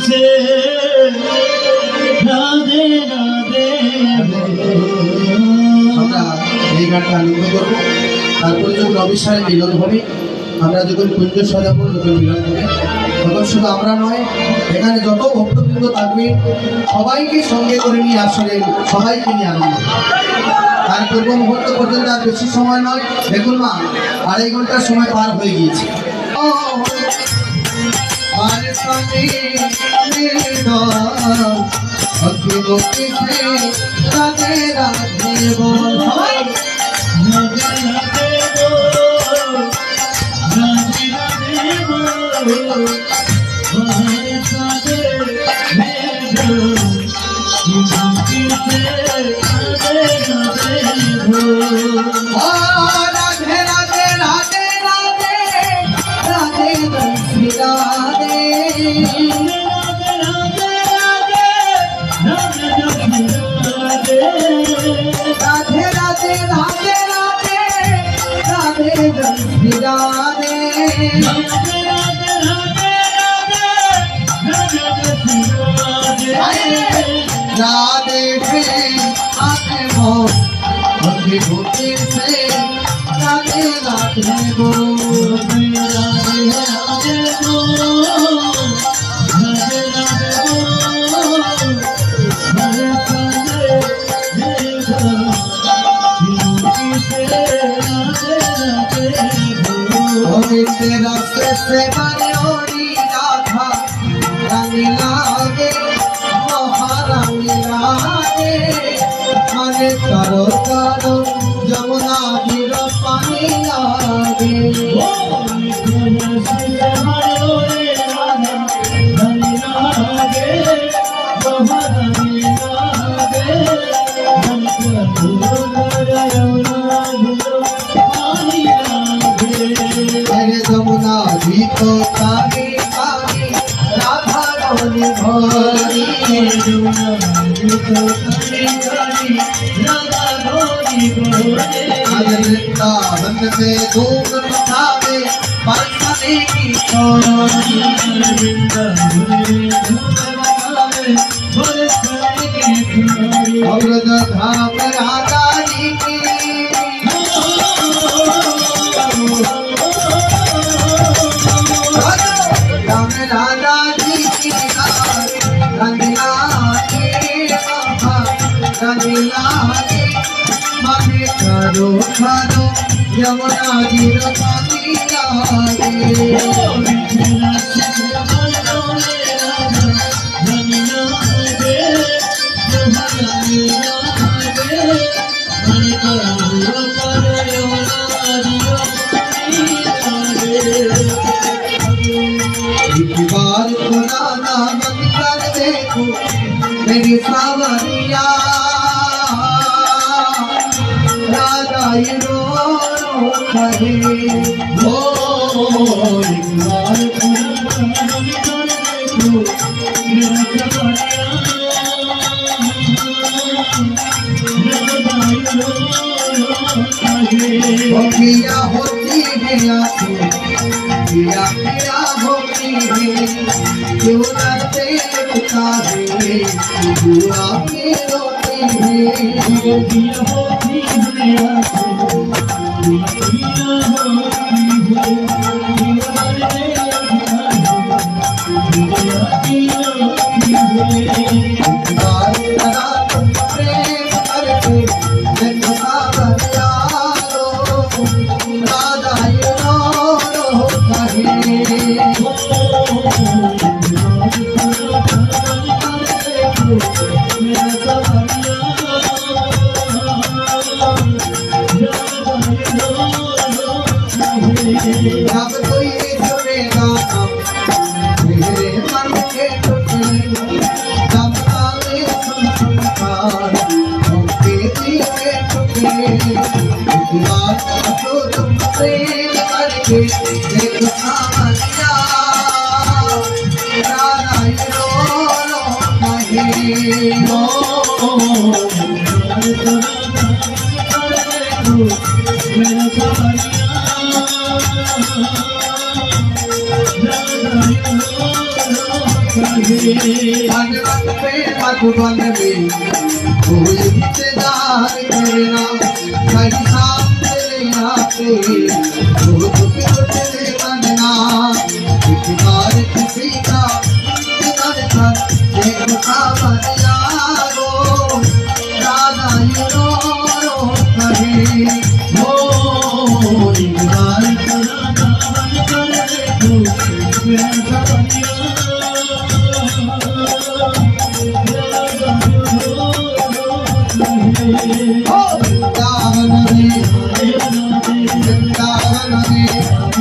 से राधे राधे আমরা এই গানটা আনন্দ করবো। তারপরে যখন অবিশ্বাসে মিলন হবে, আমরা যখন কুঞ্জ সাজাবো, যখন মিলন হবে, তখন শুধু আমরা নয়, এখানে যত ভক্তবৃন্দ থাকবে সবাইকে সঙ্গে করে নিয়ে আসলে সবাইকে নিয়ে আনন্দ। তার পূর্ব মুহূর্ত পর্যন্ত আর বেশি সময় নয়। দেখুন মা, 2.5 ঘন্টার সময় পার হয়ে গিয়েছে। রাধে রাধে বল সবাই, राधे राधे बोलो राधे राधे बोलो हमारे साथे भेजो मुक्ति से राधे राधे बोलो राधे राधे राधे राधे राधे राधे राधे राधे राधे राधे राधे राधे राधे राधे आते हो भक्ति से राधे राधे गो रास्ते से बड़ी राधा रानी लागे महारानी लागे माने करो करो यमुना गिर पानी लागे यमुना जी तो काली काली राधा रानी भोली यमुना जी तो काली काली राधा रानी भोली वृंदावन में धूम मचावे पार्वती की छोड़ी अमृत धाम राधा जी की राधा जी की रंगला माने करो करो यमुना जी रपानी लागे एक बार पुराना मन कर देखो मेरी सावरिया राधा रो कहे हो एक बार पुराना मन कर देखो मेरा सावरिया पिया होती है आंखें पिया पिया होती है क्यों डरते पुकारे बुआ के रोते हैं पिया होती है पिया जब कोई सुनेगा मेरे मन के टुकड़े जब ताले सुनकार उनके दिल के टुकड़े एक बात तो तुम प्रेम करके एक सावरिया राधा रो रो कहे हो मेरा सावरिया मन मधुबन में कोई इंतजार करना कहीं सामने आते वो टुकड़े बनना एक बार किसी का इंतजार कर देखो सावन यारो राधा ये रो कहे हो एक बार तेरा दामन कर देखो मेरा सवरिया वृंदावन में